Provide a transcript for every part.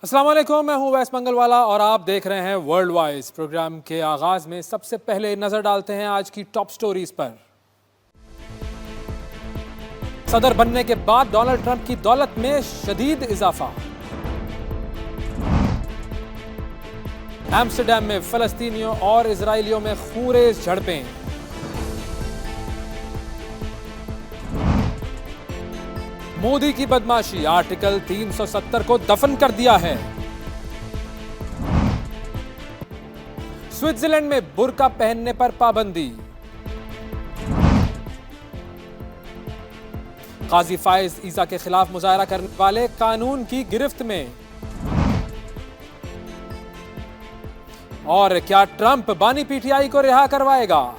अस्सलाम वालेकुम, मैं हूं वैस मंगलवाला और आप देख रहे हैं वर्ल्ड वाइज। प्रोग्राम के आगाज में सबसे पहले नजर डालते हैं आज की टॉप स्टोरीज पर। सदर बनने के बाद डोनाल्ड ट्रंप की दौलत में शदीद इजाफा। एम्स्टरडैम में फलस्तीनियों और इजरायलियों में खूंरेज झड़पें। मोदी की बदमाशी, आर्टिकल 370 को दफन कर दिया है। स्विट्जरलैंड में बुर्का पहनने पर पाबंदी। काजी फाइज ईसा के खिलाफ मुजाहरा करने वाले कानून की गिरफ्त में। और क्या ट्रंप बानी पीटीआई को रिहा करवाएगा?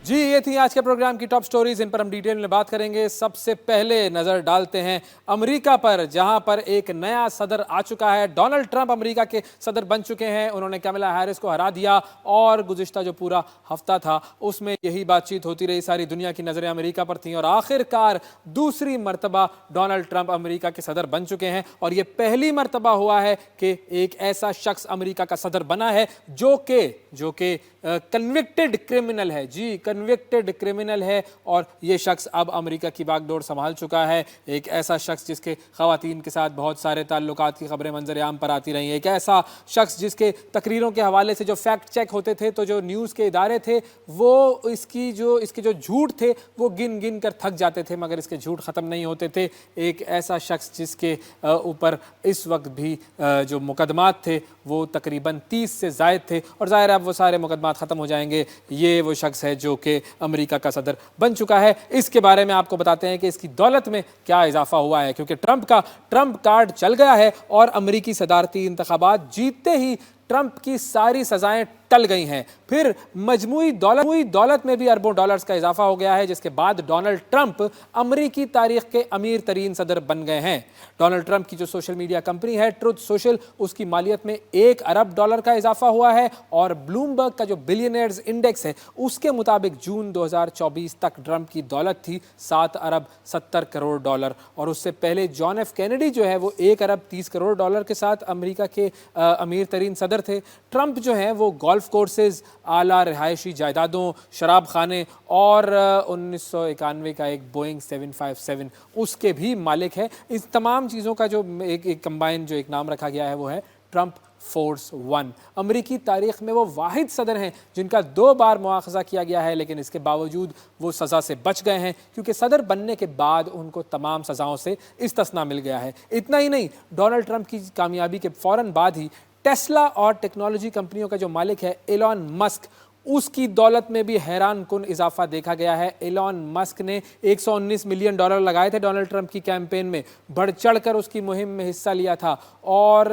जी, ये थी आज के प्रोग्राम की टॉप स्टोरीज, इन पर हम डिटेल में बात करेंगे। सबसे पहले नजर डालते हैं अमेरिका पर, जहां पर एक नया सदर आ चुका है। डोनाल्ड ट्रंप अमेरिका के सदर बन चुके हैं। उन्होंने कमला हैरिस को हरा दिया और गुज़िश्ता जो पूरा हफ्ता था उसमें यही बातचीत होती रही। सारी दुनिया की नजरें अमेरिका पर थीं और आखिरकार दूसरी मर्तबा डोनाल्ड ट्रंप अमेरिका के सदर बन चुके हैं। और ये पहली मर्तबा हुआ है कि एक ऐसा शख्स अमेरिका का सदर बना है जो कि कन्विक्टेड क्रिमिनल है। जी, कन्विक्टेड क्रिमिनल है और ये शख्स अब अमेरिका की बागडोर संभाल चुका है। एक ऐसा शख्स जिसके खवातीन के साथ बहुत सारे ताल्लुकात की खबरें मंजर आम पर आती रही। एक ऐसा शख्स जिसके तकरीरों के हवाले से जो फैक्ट चेक होते थे तो जो न्यूज़ के इदारे थे वो इसके जो झूठ थे वो गिन गिन कर थक जाते थे, मगर इसके झूठ ख़त्म नहीं होते थे। एक ऐसा शख्स जिसके ऊपर इस वक्त भी जो मुकदमात थे वो तकरीबन 30 से ज़ायद थे और ज़ाहिर है अब वो सारे मुकदमात ख़त्म हो जाएंगे। ये वो शख्स है जो कि अमेरिका का सदर बन चुका है। इसके बारे में आपको बताते हैं कि इसकी दौलत में क्या इजाफा हुआ है, क्योंकि ट्रंप कार्ड चल गया है और अमेरिकी सदारती इंतखाबात जीतते ही ट्रंप की सारी सजाएं टल गई हैं। फिर मजमूई दौलत में भी अरबों डॉलर्स का इजाफा हो गया है, जिसके बाद डोनाल्ड ट्रंप अमेरिकी तारीख के अमीर तरीन सदर बन गए हैं। डोनाल्ड ट्रंप की जो सोशल मीडिया कंपनी है ट्रुथ सोशल, उसकी मालियत में $1 अरब का इजाफा हुआ है और ब्लूमबर्ग का जो बिलियनर्स इंडेक्स है उसके मुताबिक जून 2024 तक ट्रंप की दौलत थी $7 अरब 70 करोड़। और उससे पहले जॉन एफ कैनेडी जो है वो $1 अरब 30 करोड़ के साथ अमेरिका के अमीर तरीन सदर थे। ट्रंप जो है वो गोल्फ कोर्सेज, आला रिहायशी जायदादों, शराब खाने और 1991 का एक बोइंग 757 उसके भी मालिक है। इस तमाम चीज़ों का जो एक कंबाइन जो एक नाम रखा गया है वो है ट्रंप फोर्स 1। अमेरिकी तारीख में वो वाहिद सदर हैं जिनका 2 बार मुआखज़ा किया गया है, लेकिन इसके बावजूद वो सज़ा से बच गए हैं क्योंकि सदर बनने के बाद उनको तमाम सज़ाओं से इस्तिस्ना मिल गया है। इतना ही नहीं, डोनाल्ड ट्रंप की कामयाबी के फ़ौरन बाद ही टेस्ला और टेक्नोलॉजी कंपनियों का जो मालिक है एलॉन मस्क, उसकी दौलत में भी हैरान कुन इजाफा देखा गया है। एलॉन मस्क ने $119 मिलियन लगाए थे डोनाल्ड ट्रंप की कैंपेन में, बढ़ चढ़कर उसकी मुहिम में हिस्सा लिया था। और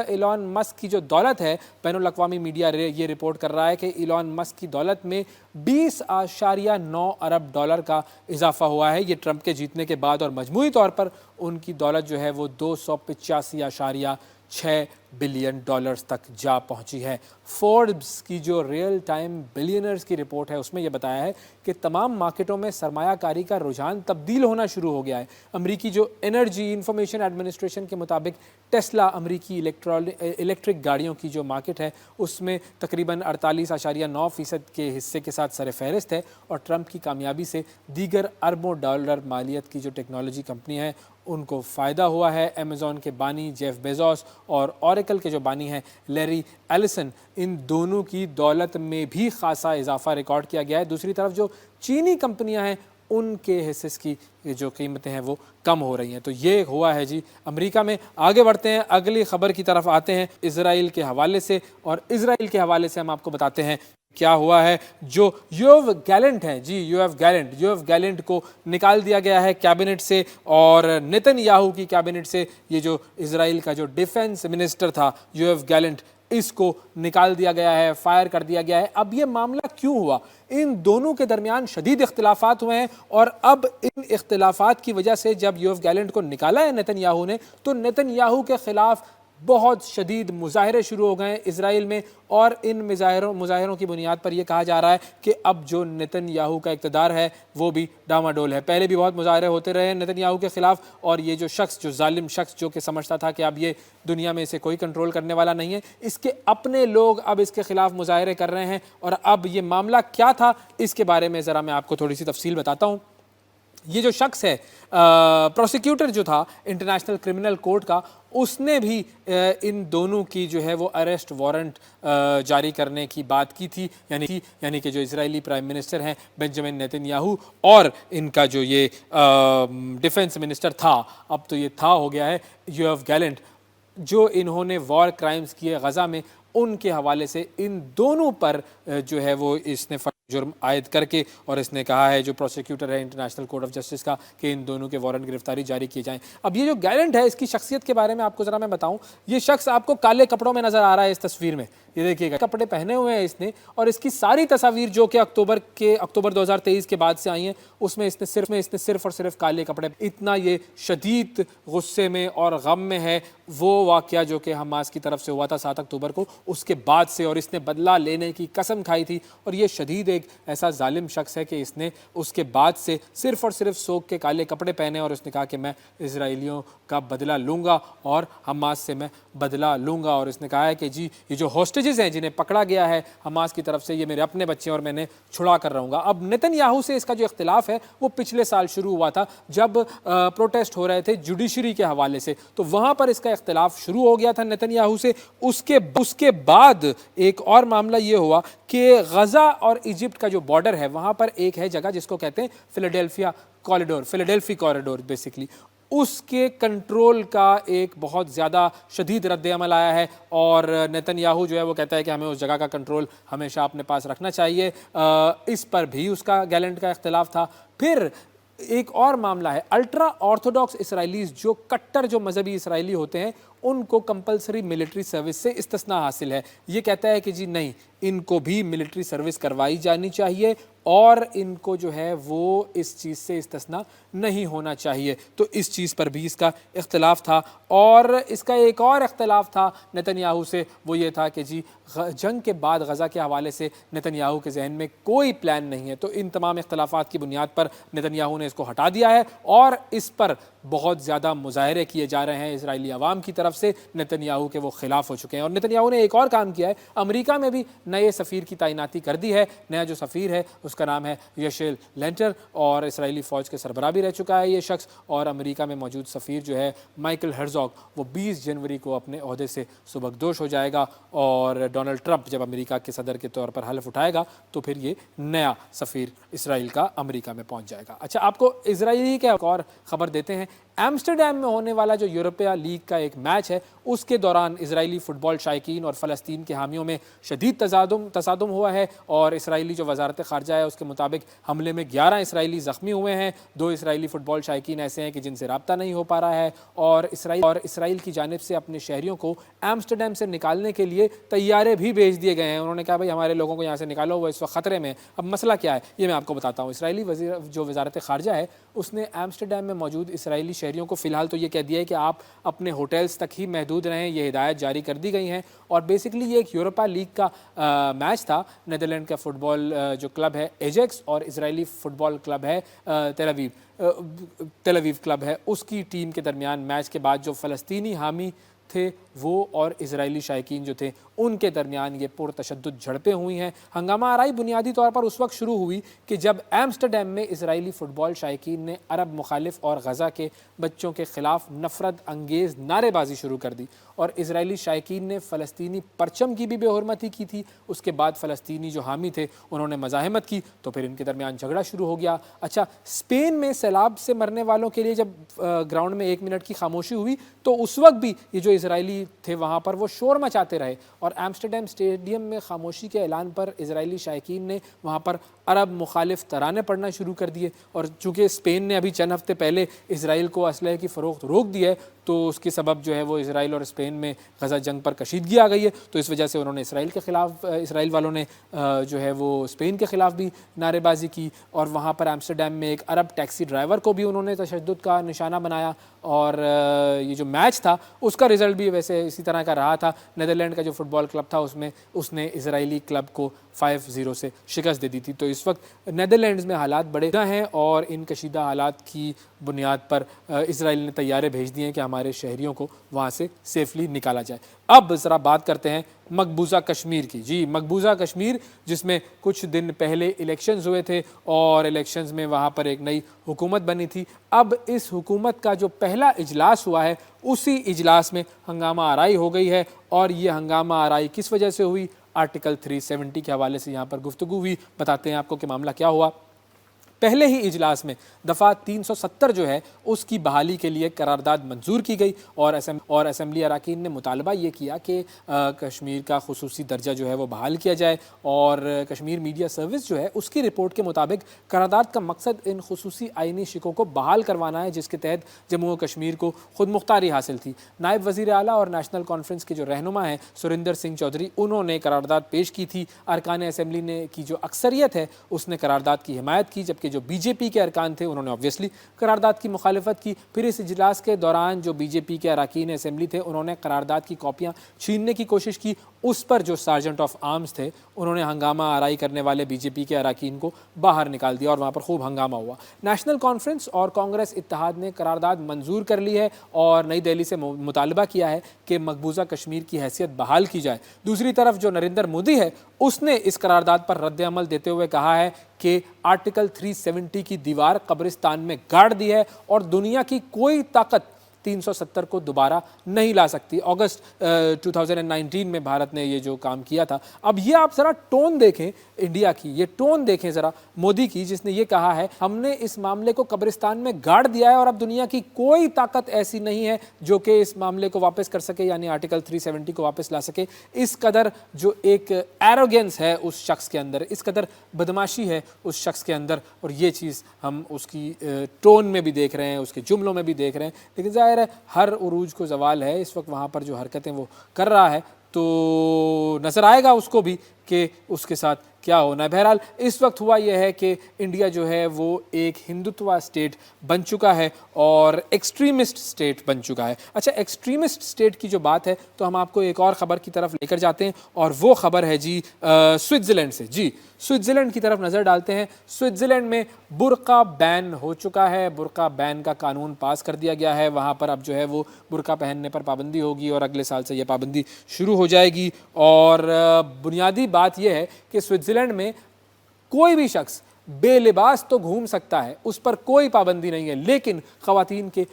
एलॉन मस्क की जो दौलत है, बैनुल-अक़वामी मीडिया ये रिपोर्ट कर रहा है कि एलॉन मस्क की दौलत में $20.9 अरब का इजाफा हुआ है ये ट्रंप के जीतने के बाद। और मजमूई तौर पर उनकी दौलत जो है वो $285.6 बिलियन तक जा पहुंची है। फोर्ब्स की जो रियल टाइम बिलियनर्स की रिपोर्ट है उसमें यह बताया है कि तमाम मार्केटों में सरमायाकारी का रुझान तब्दील होना शुरू हो गया है। अमेरिकी जो एनर्जी इंफॉर्मेशन एडमिनिस्ट्रेशन के मुताबिक टेस्ला अमेरिकी इलेक्ट्रिक गाड़ियों की जो मार्केट है उसमें तकरीबन 48.9% के हिस्से के साथ सरफहरिस्त है। और ट्रंप की कामयाबी से दीगर अरबों डॉलर मालियत की जो टेक्नोलॉजी कंपनी है उनको फ़ायदा हुआ है। अमेज़ॉन के बानी जेफ बेजोस और ऑरेकल के जो बानी हैं लैरी एलिसन, इन दोनों की दौलत में भी खासा इजाफा रिकॉर्ड किया गया है। दूसरी तरफ जो चीनी कंपनियां हैं उनके हिस्से की जो कीमतें हैं वो कम हो रही हैं। तो ये हुआ है जी अमेरिका में। आगे बढ़ते हैं, अगली खबर की तरफ आते हैं इजराइल के हवाले से। और इजराइल के हवाले से हम आपको बताते हैं क्या हुआ है। जो योव गैलेंट हैं जी, योव गैलेंट को निकाल दिया गया है कैबिनेट से और नेतन्याहू की कैबिनेट से ये जो इजराइल का जो डिफेंस मिनिस्टर था योव गैलेंट, इसको निकाल दिया गया है, फायर कर दिया गया है। अब ये मामला क्यों हुआ? इन दोनों के दरमियान शदीद इख्तिलाफात हुए हैं और अब इन इख्तिलाफात की वजह से जब योव गैलेंट को निकाला है नेतन्याहू ने, तो नेतन्याहू के खिलाफ बहुत शदीद मुजाहरे शुरू हो गए हैं इजराइल में, और इन मुजाहरों की बुनियाद पर यह कहा जा रहा है कि अब जो नेतन्याहू का इक़्तिदार है वो भी डामाडोल है। पहले भी बहुत मुजाहरे होते रहे हैं नेतन्याहू के ख़िलाफ़, और ये जो शख्स, जो जालिम शख्स जो कि समझता था कि अब ये दुनिया में इसे कोई कंट्रोल करने वाला नहीं है, इसके अपने लोग अब इसके ख़िलाफ़ मुजाहरे कर रहे हैं। और अब ये मामला क्या था इसके बारे में ज़रा मैं आपको थोड़ी सी तफसील बताता हूँ। ये जो शख्स है, प्रोसिक्यूटर जो था इंटरनेशनल क्रिमिनल कोर्ट का, उसने भी इन दोनों की जो है वो अरेस्ट वारंट जारी करने की बात की थी, यानी कि जो इजरायली प्राइम मिनिस्टर हैं बेंजामिन नेतन्याहू, और इनका जो ये डिफेंस मिनिस्टर था, अब तो ये था हो गया है, योआव गैलेंट, जो इन्होंने वॉर क्राइम्स किए गज़ा में, उनके हवाले से इन दोनों पर जो है वो इसने जुर्म आयद करके, और इसने कहा है जो प्रोसिक्यूटर है इंटरनेशनल कोर्ट ऑफ जस्टिस का, कि इन दोनों के वारंट गिरफ्तारी जारी किए जाएं। अब ये जो गैलेंट है, इसकी शख्सियत के बारे में आपको ज़रा मैं बताऊं। ये शख्स आपको काले कपड़ों में नज़र आ रहा है इस तस्वीर में, ये देखिएगा कपड़े पहने हुए हैं इसने, और इसकी सारी तस्वीर जो कि अक्टूबर 2023 के बाद से आई हैं, उसमें इसने सिर्फ और सिर्फ काले कपड़े। इतना ये शदीद गुस्से में और गम में है वो वाक़या जो कि हमास की तरफ से हुआ था 7 अक्टूबर को, उसके बाद से, और इसने बदला लेने की कसम खाई थी। और ये शदीद एक ऐसा जालिम शख्स है कि इसने उसके बाद से सिर्फ और सिर्फ सोग के काले कपड़े पहने, और उसने कहा कि मैं इजराइलियों का बदला लूँगा और हमास से मैं बदला लूँगा। और इसने कहा है कि जी ये जो हॉस्टेजेस हैं जिन्हें पकड़ा गया है हमास की तरफ से, ये मेरे अपने बच्चे और मैंने छुड़ा कर रहूँगा। अब नेतन्याहू से इसका जो इख्तिलाफ है वो पिछले साल शुरू हुआ था, जब प्रोटेस्ट हो रहे थे जुडिशरी के हवाले से, तो वहाँ पर इसका इख्तिलाफ शुरू हो गया था नेतन्याहू से। उसके बाद एक और मामला ये हुआ कि गज़ा और इजिप्ट का जो बॉर्डर है, वहाँ पर एक है जगह जिसको कहते हैं फिलाडेल्फी कॉरिडोर बेसिकली, उसके कंट्रोल का एक बहुत ज़्यादा शदीद रद्द अमल आया है। और नेतन्याहू जो है वो कहता है कि हमें उस जगह का कंट्रोल हमेशा अपने पास रखना चाहिए। इस पर भी उसका गैलेंट का इख्तिलाफ था। फिर एक और मामला है, अल्ट्रा ऑर्थोडॉक्स इसराइलीज, जो कट्टर जो मजहबी इसराइली होते हैं, उनको कंपलसरी मिलिट्री सर्विस से इस्तिस्ना हासिल है। ये कहता है कि जी नहीं, इनको भी मिलिट्री सर्विस करवाई जानी चाहिए और इनको जो है वो इस चीज़ से इस्तिस्ना नहीं होना चाहिए। तो इस चीज़ पर भी इसका इख्तिलाफ था। और इसका एक और इख्तिलाफ था नेतन्याहू से, वो ये था कि जी जंग के बाद गज़ा के हवाले से नेतन्याहू के जहन में कोई प्लान नहीं है। तो इन तमाम इख्तिलाफात की बुनियाद पर नेतन्याहू ने इसको हटा दिया है, और इस पर बहुत ज़्यादा मुजाहरे किए जा रहे हैं इजरायली अवाम की तरफ से। नेतन्याहू के वो खिलाफ हो चुके हैं। और नेतन्याहू ने एक और काम किया है, अमेरिका में भी नए सफ़ीर की तैनाती कर दी है। नया जो सफ़ीर है उसका नाम है यशेल लेंटर, और इसराइली फ़ौज के सरबराह भी रह चुका है ये शख्स। और अमेरिका में मौजूद सफ़ीर जो है माइकल हर्जॉग, वो 20 जनवरी को अपने ओहदे से सुबकदोश हो जाएगा। और डोनाल्ड ट्रंप जब अमेरिका के सदर के तौर पर हल्फ उठाएगा तो फिर ये नया सफ़ीर इसराइल का अमेरिका में पहुंच जाएगा। अच्छा, आपको इसराइली के एक और ख़बर देते हैं। एम्स्टरडैम में होने वाला जो यूरोपिया लीग का एक मैच है, उसके दौरान इजरायली फ़ुटबॉल शायकीन और फ़लस्तीन के हामियों में शदीद तसादुम हुआ है। और इसराइली जो वजारत ख़ारजा है उसके मुताबिक हमले में 11 इसराइली ज़ख्मी हुए हैं। 2 इसराइली फ़ुटबॉल शायकीन ऐसे हैं कि जिनसे रब्ता नहीं हो पा रहा है। और इसराइल की जानिब से अपने शहरियों को एम्स्टरडैम से निकालने के लिए तैयारे भी भेज दिए गए हैं। उन्होंने कहा भाई हमारे लोगों को यहाँ से निकालो, वो इस वक्त ख़तरे में। अब मसला क्या है ये मैं आपको बताता हूँ। इसराइली जो वजारत ख़ारजा है उसने एम्स्टरडैम में मौजूद इसराइली शहरियों को फ़िलहाल तो ये कह दिया है कि आप अपने होटल्स तक ही महदूद रहें। ये हिदायत जारी कर दी गई हैं। और बेसिकली ये एक यूरोपा लीग का मैच था। नीदरलैंड का फुटबॉल जो क्लब है एजेक्स, और इजरायली फ़ुटबॉल क्लब है तेल अवीव क्लब है, उसकी टीम के दरमियान मैच के बाद जो फ़लस्तीनी हामी थे वो और इजरायली शायकीन जो थे उनके दरमियान ये पुरतशद्दुद झड़पें हुई हैं। हंगामा आराई बुनियादी तौर पर उस वक्त शुरू हुई कि जब एम्स्टरडैम में इजरायली फ़ुटबॉल शायकीन ने अरब मुखालिफ और गज़ा के बच्चों के ख़िलाफ़ नफ़रत अंगेज़ नारेबाजी शुरू कर दी। और इजरायली शायकीन ने फ़लस्तीनी परचम की भी बेहुरमती की थी। उसके बाद फ़लस्तीनी जो हामी थे उन्होंने मज़ाहमत की, तो फिर इनके दरमियान झगड़ा शुरू हो गया। अच्छा, स्पेन में सैलाब से मरने वालों के लिए जब ग्राउंड में 1 मिनट की खामोशी हुई तो उस वक्त भी ये जो इजरायली थे वहाँ पर वो शोर मचाते रहे। और एम्स्टरडैम स्टेडियम में खामोशी के ऐलान पर इजरायली शायकीन ने वहाँ पर अरब मुखालिफ तराने पढ़ना शुरू कर दिए। और चूँकि स्पेन ने अभी चंद हफ्ते पहले इसराइल को असलहे की फ़रोख्त रोक दी है, तो उसके सबब जो है वो इसराइल और स्पेन में गजा जंग पर कशीदगी आ गई है। तो इस वजह से उन्होंने इसराइल के ख़िलाफ़, इसराइल वालों ने जो है वो स्पेन के ख़िलाफ़ भी नारेबाजी की। और वहाँ पर एम्स्टरडैम में एक अरब टैक्सी ड्राइवर को भी उन्होंने तशद्दुद का निशाना बनाया। और ये जो मैच था उसका रिज़ल्ट भी वैसे इसी तरह का रहा था। नीदरलैंड का जो फुटबॉल क्लब था उसने इजरायली क्लब को 5-0 से शिकस्त दे दी थी। तो इस वक्त नीदरलैंड्स में हालात बड़े हैं और इन कशीदा हालात की बुनियाद पर इजराइल ने तैयारे भेज दिए हैं कि हमारे शहरियों को वहाँ से सेफली निकाला जाए। अब ज़रा बात करते हैं मकबूजा कश्मीर की। जी, मकबूजा कश्मीर जिसमें कुछ दिन पहले इलेक्शंस हुए थे और इलेक्शंस में वहाँ पर एक नई हुकूमत बनी थी। अब इस हुकूमत का जो पहला इजलास हुआ है उसी इजलास में हंगामा आराई हो गई है। और ये हंगामा आराई किस वजह से हुई, आर्टिकल 370 के हवाले से यहाँ पर गुफ्तगू हुई। बताते हैं आपको कि मामला क्या हुआ। पहले ही इजलास में दफ़ा 370 जो है उसकी बहाली के लिए करारदाद मंजूर की गई और असम्बली अरकान ने मुतालबा ये किया कि कश्मीर का खुसूसी दर्जा जो है वो बहाल किया जाए। और कश्मीर मीडिया सर्विस जो है उसकी रिपोर्ट के मुताबिक करारदाद का मकसद इन खुसूसी आइनी शिकों को बहाल करवाना है जिसके तहत जम्मू व कश्मीर को खुद मुख्तारी हासिल थी। नायब वज़ीर आला और नेशनल कॉन्फ्रेंस के जो रहनुमा हैं सुरिंदर सिंह चौधरी, उन्होंने करारदाद पेश की थी। अरकान असम्बली ने की जो अक्सरियत है उसने करारदाद की हिमायत की, जबकि जो बीजेपी के अरकान थे उन्होंने ऑब्वियसली करारदाद की मुखालिफत की। फिर इस इजलास के दौरान जो बीजेपी के अरकान असम्बली थे उन्होंने करारदाद की कॉपियाँ छीनने की कोशिश की। उस पर जो सार्जेंट ऑफ आर्म्स थे उन्होंने हंगामा आराई करने वाले बीजेपी के अरकान को बाहर निकाल दिया और वहाँ पर खूब हंगामा हुआ। नेशनल कॉन्फ्रेंस और कांग्रेस इत्तेहाद ने करारदाद मंजूर कर ली है और नई दिल्ली से मुतालबा किया है कि मकबूजा कश्मीर की हैसियत बहाल की जाए। दूसरी तरफ जो नरेंद्र मोदी है उसने इस करारदाद पर रद्द-ए-अमल देते हुए कहा है कि आर्टिकल 370 की दीवार कब्रिस्तान में गाड़ दी है और दुनिया की कोई ताकत 370 को दोबारा नहीं ला सकती। अगस्त 2019 में भारत ने ये जो काम किया था। अब ये आप ज़रा टोन देखें इंडिया की, ये टोन देखें ज़रा मोदी की, जिसने ये कहा है हमने इस मामले को कब्रिस्तान में गाड़ दिया है और अब दुनिया की कोई ताकत ऐसी नहीं है जो कि इस मामले को वापस कर सके, यानी आर्टिकल 370 को वापस ला सके। इस कदर जो एक एरोगेंस है उस शख्स के अंदर, इस कदर बदमाशी है उस शख्स के अंदर, और ये चीज़ हम उसकी टोन में भी देख रहे हैं, उसके जुमलों में भी देख रहे हैं। लेकिन ज़ाहिर है हर उरूज को ज़वाल है, इस वक्त वहाँ पर जो हरकतें वो कर रहा है तो नज़र आएगा उसको भी कि उसके साथ क्या होना है। बहरहाल इस वक्त हुआ यह है कि इंडिया जो है वो एक हिंदुत्व स्टेट बन चुका है और एक्सट्रीमिस्ट स्टेट बन चुका है। अच्छा, एक्सट्रीमिस्ट स्टेट की जो बात है तो हम आपको एक और ख़बर की तरफ लेकर जाते हैं और वो ख़बर है जी स्विट्ज़रलैंड से। जी, स्विट्ज़रलैंड की तरफ नज़र डालते हैं। स्विट्ज़रलैंड में बुर्का बैन हो चुका है, बुर्का बैन का कानून पास कर दिया गया है। वहाँ पर अब जो है वो बुर्का पहनने पर पाबंदी होगी और अगले साल से ये पाबंदी शुरू हो जाएगी। और बुनियादी बात यह है कि स्विट्ज़रलैंड में कोई भी शख्स बेलिबास तो घूम सकता है, उस पर कोई पाबंदी नहीं है, लेकिन ख़वातीन के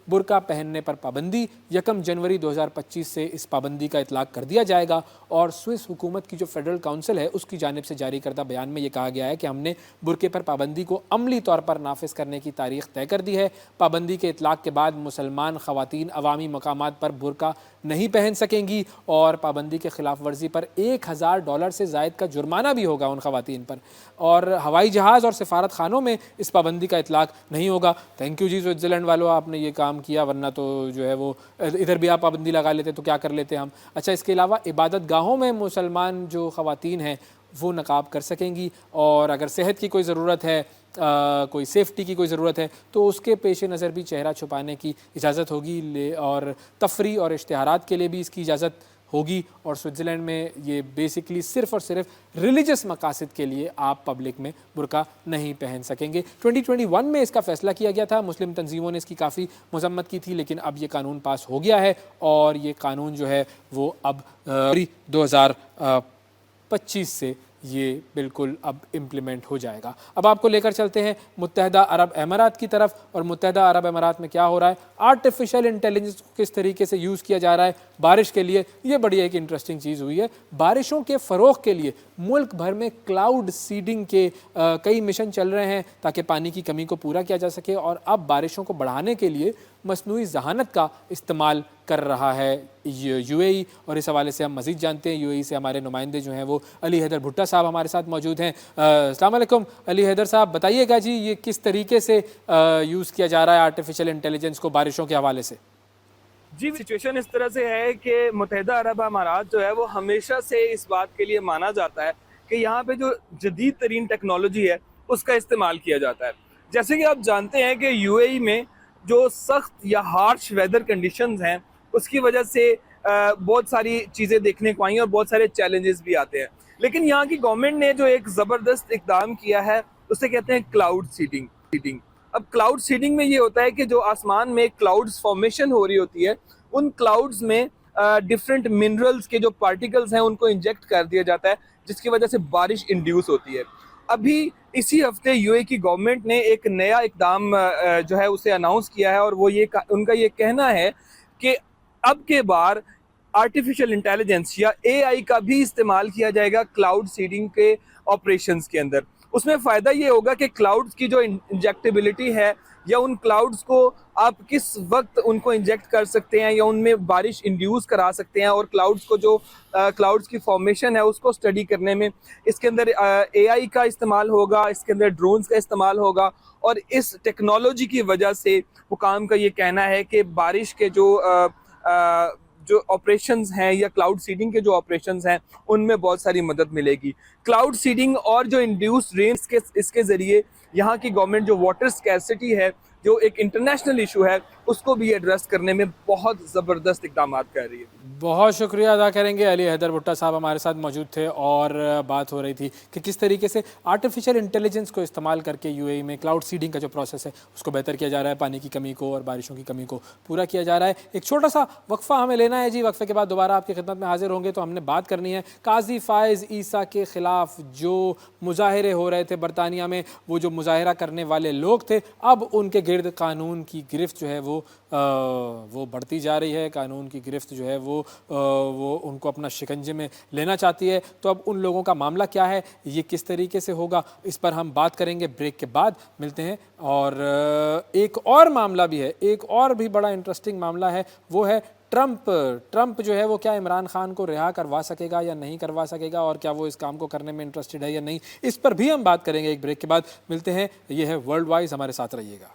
बुर्का पहनने पर पाबंदी 1 जनवरी 2025 से इस पाबंदी का इतलाक़ कर दिया जाएगा। और स्विस हुकूमत की जो फेडरल काउंसिल है उसकी जानिब से जारी करदा बयान में ये कहा गया है कि हमने बुर्के पर पाबंदी को अमली तौर पर नाफिज करने की तारीख तय कर दी है। पाबंदी के इतलाक़ के बाद मुसलमान ख़वातीन अवामी मकामात पर बुर्का नहीं पहन सकेंगी और पाबंदी के ख़िलाफ़ वर्जी पर $1000 से ज़ायद का जुर्माना भी होगा उन ख़वातीन पर। और हवाई जहाज़ और सफारत खानों में इस पाबंदी का इतलाक़ नहीं होगा। थैंक यू जी स्विट्ज़रलैंड वालों, आपने ये काम किया, वरना तो जो है वो इधर भी आप पाबंदी लगा लेते तो क्या कर लेते हम। अच्छा, इसके अलावा इबादत गाहों में मुसलमान जो ख़वातीन हैं वो नकाब कर सकेंगी और अगर सेहत की कोई ज़रूरत है, कोई सेफ्टी की कोई ज़रूरत है तो उसके पेश नज़र भी चेहरा छुपाने की इजाज़त होगी और तफरी और इश्तिहारात के लिए भी इसकी इजाज़त होगी। और स्विट्ज़रलैंड में ये बेसिकली सिर्फ़ और सिर्फ रिलीजियस मकासद के लिए आप पब्लिक में बुर्का नहीं पहन सकेंगे। 2021 में इसका फ़ैसला किया गया था, मुस्लिम तंजीमों ने इसकी काफ़ी मज़म्मत की थी, लेकिन अब ये कानून पास हो गया है और ये कानून जो है वो अब 2025 से ये बिल्कुल अब इम्प्लीमेंट हो जाएगा। अब आपको लेकर चलते हैं मुत्तहदा अरब अमारात की तरफ। और मुत्तहदा अरब अमारात में क्या हो रहा है, आर्टिफिशियल इंटेलिजेंस को किस तरीके से यूज़ किया जा रहा है बारिश के लिए। ये बड़ी एक इंटरेस्टिंग चीज़ हुई है। बारिशों के फ़रोग़ के लिए मुल्क भर में क्लाउड सीडिंग के कई मिशन चल रहे हैं ताकि पानी की कमी को पूरा किया जा सके। और अब बारिशों को बढ़ाने के लिए मसनूई जहानत का इस्तेमाल कर रहा है यूएई। और इस हवाले से हम मज़ीद जानते हैं, यूएई से हमारे नुमाइंदे जो हैं वो अली हैदर भुट्टा साहब हमारे साथ मौजूद हैं। अस्सलाम वालेकुम अली हैदर साहब, बताइएगा जी ये किस तरीके से यूज़ किया जा रहा है आर्टिफिशियल इंटेलिजेंस को बारिशों के हवाले से। जी, सिचुएशन इस तरह से है कि मुत्तहिदा अरब अमारात जो है वो हमेशा से इस बात के लिए माना जाता है कि यहाँ पे जो जदीद तरीन टेक्नोलॉजी है उसका इस्तेमाल किया जाता है। जैसे कि आप जानते हैं कि यूएई में जो सख्त या हार्श वेदर कंडीशंस हैं उसकी वजह से बहुत सारी चीज़ें देखने को आई और बहुत सारे चैलेंजेस भी आते हैं। लेकिन यहाँ की गवर्नमेंट ने जो एक ज़बरदस्त इकदाम किया है उसे कहते हैं क्लाउड सीडिंग। अब क्लाउड सीडिंग में ये होता है कि जो आसमान में क्लाउड्स फॉर्मेशन हो रही होती है उन क्लाउड्स में डिफरेंट मिनरल्स के जो पार्टिकल्स हैं उनको इंजेक्ट कर दिया जाता है जिसकी वजह से बारिश इंड्यूस होती है। अभी इसी हफ्ते यूए की गवर्नमेंट ने एक नया इकदाम जो है उसे अनाउंस किया है और वो उनका ये कहना है कि अब के बार आर्टिफिशियल इंटेलिजेंस या एआई का भी इस्तेमाल किया जाएगा क्लाउड सीडिंग के ऑपरेशंस के अंदर। उसमें फ़ायदा ये होगा कि क्लाउड्स की जो इंजेक्टेबिलिटी है या उन क्लाउड्स को आप किस वक्त उनको इंजेक्ट कर सकते हैं या उनमें बारिश इंड्यूस करा सकते हैं और क्लाउड्स को जो क्लाउड्स की फॉर्मेशन है उसको स्टडी करने में इसके अंदर एआई का इस्तेमाल होगा, इसके अंदर ड्रोन्स का इस्तेमाल होगा। और इस टेक्नोलॉजी की वजह से हुकाम का ये कहना है कि बारिश के जो ऑपरेशंस हैं या क्लाउड सीडिंग के जो ऑपरेशंस हैं उनमें बहुत सारी मदद मिलेगी। क्लाउड सीडिंग और जो इंड्यूस्ड रेन्स के इसके ज़रिए यहाँ की गवर्नमेंट जो वाटर स्कैरसिटी है जो एक इंटरनेशनल इशू है उसको भी एड्रेस करने में बहुत ज़बरदस्त इकदाम कर रही है। बहुत शुक्रिया अदा करेंगे। अली हैदर भुट्टा साहब हमारे साथ मौजूद थे और बात हो रही थी कि किस तरीके से आर्टिफिशियल इंटेलिजेंस को इस्तेमाल करके यूएई में क्लाउड सीडिंग का जो प्रोसेस है उसको बेहतर किया जा रहा है, पानी की कमी को और बारिशों की कमी को पूरा किया जा रहा है। एक छोटा सा वक्फा हमें लेना है जी, वक्फे के बाद दोबारा आपकी खिदमत में हाजिर होंगे। तो हमने बात करनी है काजी फायज़ ईसा के खिलाफ जो मुजाहरे हो रहे थे बरतानिया में, वो जो मुजाहरा करने वाले लोग थे अब उनके गिर्द कानून की गिरफ्त जो है वो बढ़ती जा रही है। कानून की गिरफ्त जो है वो उनको अपना शिकंजे में लेना चाहती है। तो अब उन लोगों का मामला क्या है, ये किस तरीके से होगा, इस पर हम बात करेंगे। ब्रेक के बाद मिलते हैं। और एक और मामला भी है, एक और भी बड़ा इंटरेस्टिंग मामला है, वो है ट्रंप जो है वो क्या इमरान खान को रिहा करवा सकेगा या नहीं करवा सकेगा, और क्या वो इस काम को करने में इंटरेस्टेड है या नहीं, इस पर भी हम बात करेंगे। एक ब्रेक के बाद मिलते हैं। ये है वर्ल्ड वाइज, हमारे साथ रहिएगा।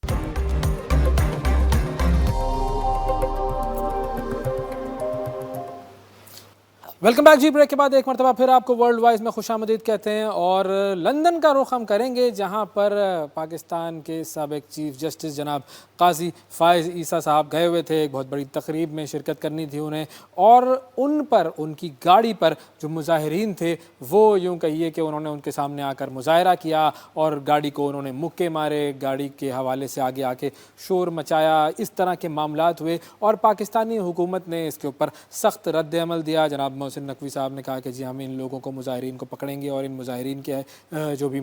वेलकम बैक जी। ब्रेक के बाद एक मरतबा फिर आपको वर्ल्ड वाइज में खुशामदीद कहते हैं और लंदन का रुख हम करेंगे जहां पर पाकिस्तान के साबिक चीफ जस्टिस जनाब काजी फायज़ ईसा साहब गए हुए थे। एक बहुत बड़ी तकरीब में शिरकत करनी थी उन्हें, और उन पर, उनकी गाड़ी पर जो मुजाहिरीन थे वो यूँ कहिए कि उन्होंने उनके सामने आकर मुजाहरा किया और गाड़ी को उन्होंने मुक्के मारे, गाड़ी के हवाले से आगे आके शोर मचाया। इस तरह के मामलात हुए और पाकिस्तानी हुकूमत ने इसके ऊपर सख्त रद्द अमल दिया। जनाब मोहसिन नकवी साहब ने कहा कि जी हम इन लोगों को, मुजाहिरीन को पकड़ेंगे और इन मुजाहिरीन के जो भी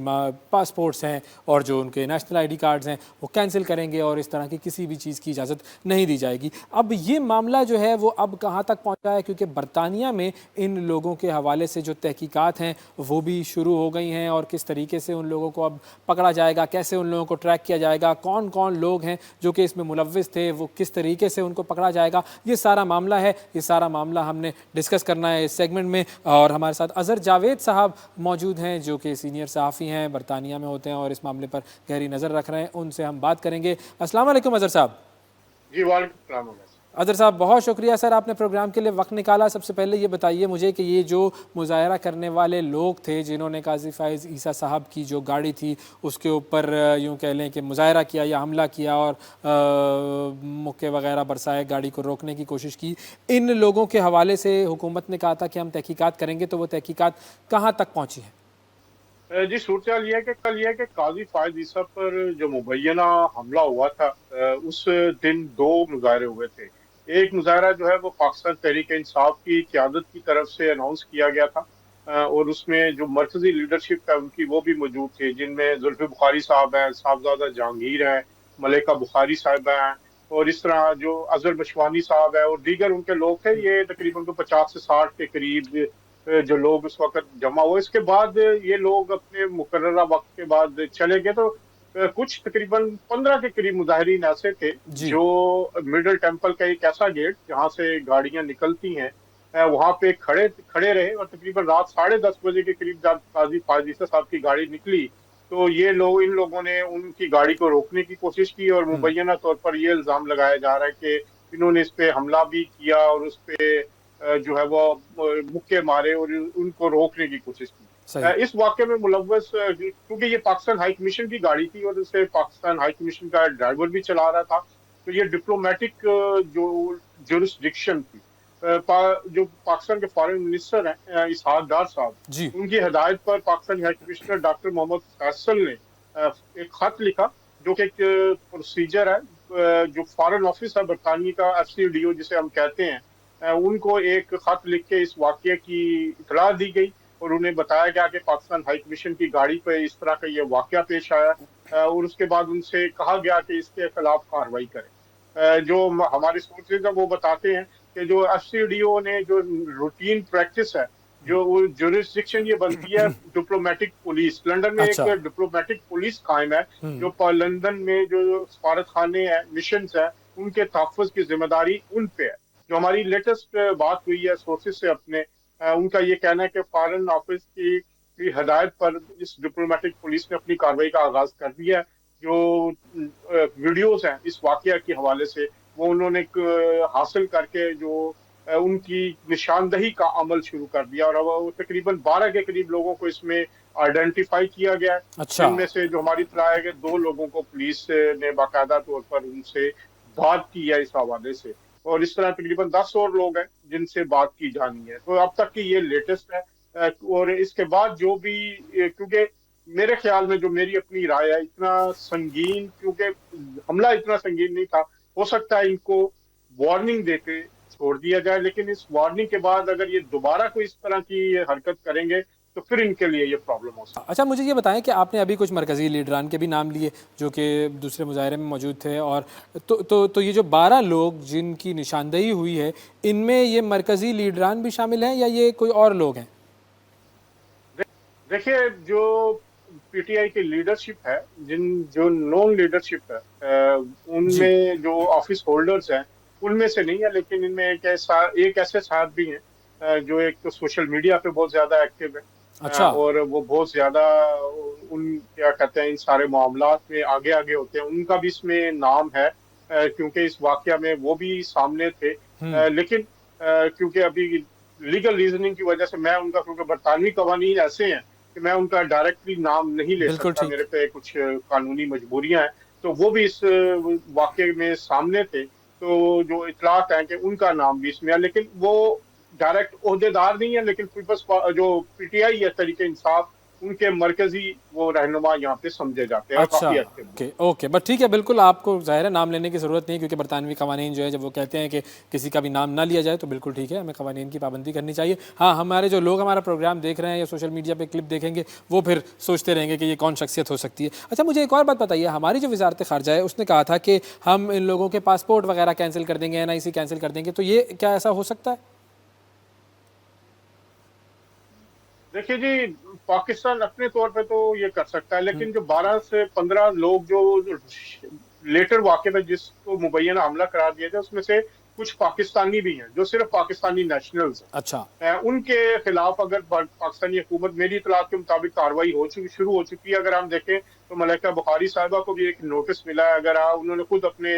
पासपोर्ट्स हैं और जो उनके नेशनल आईडी कार्ड्स हैं वो कैंसिल करेंगे और इस तरह की किसी भी चीज़ की इजाज़त नहीं दी जाएगी। अब ये मामला जो है वो अब कहाँ तक पहुँचा है, क्योंकि बरतानिया में इन लोगों के हवाले से जो तहकीकात हैं वो भी शुरू हो गई हैं और किस तरीके से उन लोगों को अब पकड़ा जाएगा, कैसे उन लोगों को ट्रैक किया जाएगा, कौन कौन लोग हैं जो कि इसमें मुलव्विस थे, वो किस तरीके से उनको पकड़ा जाएगा, ये सारा मामला है। ये सारा मामला हमने डिस्कस करना है इस सेगमेंट में। और हमारे साथ अजहर जावेद साहब मौजूद हैं जो कि सीनियर सहाफ़ी हैं, बरतानिया में होते हैं और इस मामले पर गहरी नज़र रख रहे हैं। उनसे हम बात करेंगे। अस्सलाम वालेकुम अजहर साहब। जी वालेकुम सलाम। अजहर साहब बहुत शुक्रिया सर, आपने प्रोग्राम के लिए वक्त निकाला। सबसे पहले ये बताइए मुझे कि ये जो मुजाहरा करने वाले लोग थे जिन्होंने काजी फायज़ ईसा साहब की जो गाड़ी थी उसके ऊपर यूँ कह लें कि मुजाहरा किया या हमला किया और मुक्के वगैरह बरसाए, गाड़ी को रोकने की कोशिश की, इन लोगों के हवाले से हुकूमत ने कहा था कि हम तहकीकात करेंगे, तो वो तहकीकात कहाँ तक पहुँची हैं? जी सूरत ये है कि कल ये है कि काजी फायज़ ईसा पर जो मुबैना हमला हुआ था उस दिन दो मुजाहरे हुए थे। एक मुजाहरा जो है वो पाकिस्तान तहरीक इंसाफ की क़यादत की तरफ से अनाउंस किया गया था और उसमें जो मरकजी लीडरशिप है उनकी वो भी मौजूद थी, जिनमें जुल्फ़ी बुखारी साहब हैं, साहबजादा जहांगीर हैं, मलिका बुखारी साहिबा हैं और इस तरह जो अजहर बशवानी साहब है और दीगर उनके लोग थे। ये तकरीबन 50 से 60 के करीब जो लोग उस वक्त जमा हुए। इसके बाद ये लोग अपने मुकर्ररा वक्त के बाद चले गए। तो कुछ तकरीबन 15 के करीब मुजाहिरीन ऐसे थे जो मिडल टेम्पल का एक ऐसा गेट जहाँ से गाड़ियां निकलती हैं वहां पे खड़े खड़े रहे और तकरीबन रात 10:30 बजे के करीब जब काजी फायज़ ईसा साहब की गाड़ी निकली तो इन लोगों ने उनकी गाड़ी को रोकने की कोशिश की और मुबैना तौर पर ये इल्जाम लगाया जा रहा है कि इन्होंने इस पे हमला भी किया और उस पे जो है वो मुक्के मारे और उनको रोकने की कोशिश की। सही। इस वाक्य में मुलव्वस क्योंकि ये पाकिस्तान हाई कमीशन की गाड़ी थी और उसे पाकिस्तान हाई कमीशन का ड्राइवर भी चला रहा था, तो ये डिप्लोमेटिक जो जुरिस्डिक्शन थी, जो पाकिस्तान के फॉरेन मिनिस्टर हैं इसहाक डार साहब, जी। उनकी हिदायत पर Pakistani high commissioner doctor Mohammad Faisal ने एक खत लिखा, जो कि एक प्रोसीजर है, जो फॉरेन ऑफिस है बरतानिया का, FCDO जिसे हम कहते हैं, उनको एक खत लिख के इस वाकये की इतला दी गई और उन्हें बताया गया कि पाकिस्तान हाई कमीशन की गाड़ी पर इस तरह का ये वाकया पेश आया, और उसके बाद उनसे कहा गया कि इसके खिलाफ कार्रवाई करें। जो हमारे सोर्सेज है वो बताते हैं कि जो FCDO ने जो रूटीन प्रैक्टिस है, जो जुरिस्डिक्शन ये बनती है डिप्लोमेटिक पुलिस, लंदन में एक अच्छा। डिप्लोमेटिक पुलिस कायम है, जो लंदन में जो सफारत खाने हैं, मिशन है, उनके तहफ़्फ़ुज़ की जिम्मेदारी उन पे है। जो हमारी लेटेस्ट बात हुई है सोर्सेज से अपने, उनका ये कहना है कि फॉरेन ऑफिस की हिदायत पर इस डिप्लोमेटिक पुलिस ने अपनी कार्रवाई का आगाज कर दिया है। जो वीडियोस हैं इस वाकया के हवाले से, वो उन्होंने हासिल करके जो उनकी निशानदही का अमल शुरू कर दिया, और अब तकरीबन 12 के करीब लोगों को इसमें आइडेंटिफाई किया गया है। अच्छा। जिनमें से जो हमारी इत्तला है कि 2 लोगों को पुलिस ने बाकायदा तौर पर उनसे बात की है इस हवाले से, और इस तरह तकरीबन 10 और लोग हैं जिनसे बात की जानी है। तो अब तक की ये लेटेस्ट है। और इसके बाद जो भी, क्योंकि मेरे ख्याल में, जो मेरी अपनी राय है, इतना संगीन, क्योंकि हमला इतना संगीन नहीं था, हो सकता है इनको वार्निंग देके छोड़ दिया जाए, लेकिन इस वार्निंग के बाद अगर ये दोबारा कोई इस तरह की हरकत करेंगे तो फिर इनके लिए ये प्रॉब्लम हो सकती है। अच्छा, मुझे ये बताएं कि आपने अभी कुछ मरकज़ी लीडरान के भी नाम लिए जो कि दूसरे मुजाहरे में मौजूद थे, और तो ये जो 12 लोग जिनकी निशानदेही हुई है, इनमें ये मरकज़ी लीडरान भी शामिल हैं या ये कोई और लोग हैं? देखिए, जो PTI की लीडरशिप है, जो नॉन लीडरशिप है, जी। उनमें जो ऑफिस होल्डर्स हैं उनमें से नहीं है, लेकिन इनमें एक ऐसे साहब भी हैं, जो एक तो सोशल मीडिया पे बहुत ज्यादा एक्टिव है, अच्छा। और वो बहुत ज्यादा उन क्या कहते हैं इन सारे मामलात में आगे आगे होते हैं। उनका भी इसमें नाम है, क्योंकि इस वाकया में वो भी सामने थे, लेकिन क्योंकि अभी लीगल रीजनिंग की वजह से मैं उनका, क्योंकि बरतानवी कवानीन ऐसे हैं कि मैं उनका डायरेक्टली नाम नहीं ले बिल्कुल सकता, ठीक। मेरे पे कुछ कानूनी मजबूरियां हैं, तो वो भी इस वाकये में सामने थे। तो जो इतलात हैं कि उनका नाम भी इसमें है, लेकिन वो डायरेक्ट ओहदेदार नहीं है, लेकिन पीपल्स जो PTI है, तरीके इंसाफ, उनके मरकजी वो रहनुमा यहाँ पे समझे जाते हैं, और अच्छा। काफी एक्टिव हैं। ओके ओके, बट ठीक है, बिल्कुल आपको ज़ाहिर है नाम लेने की ज़रूरत नहीं है, क्योंकि बरतानवी कवानीन जो है जब वो कहते हैं कि किसी का भी नाम ना लिया जाए तो बिल्कुल ठीक है, हमें कवानीन की पाबंदी करनी चाहिए। हाँ, हमारे जो लोग हमारा प्रोग्राम देख रहे हैं या सोशल मीडिया पे क्लिप देखेंगे वो फिर सोचते रहेंगे कि ये कौन शख्सियत हो सकती है। अच्छा, मुझे एक और बात बताइए, हमारी जो वजारत ख़ारजा है उसने कहा था कि हम इन लोगों के पासपोर्ट वगैरह कैंसिल कर देंगे, NIC कैंसिल कर देंगे, तो ये क्या ऐसा हो सकता है? देखिए जी, पाकिस्तान अपने तौर पे तो ये कर सकता है, लेकिन जो 12 से 15 लोग जो लेटर वाकये में जिसको मुबैना हमला करार दिया था, उसमें से कुछ पाकिस्तानी भी हैं, जो सिर्फ पाकिस्तानी नेशनल्स हैं। अच्छा। उनके खिलाफ अगर पाकिस्तानी हुकूमत, मेरी इतलात के मुताबिक कार्रवाई शुरू हो चुकी है। अगर हम देखें तो मलाइका बुखारी साहिबा को भी एक नोटिस मिला है, अगर उन्होंने खुद अपने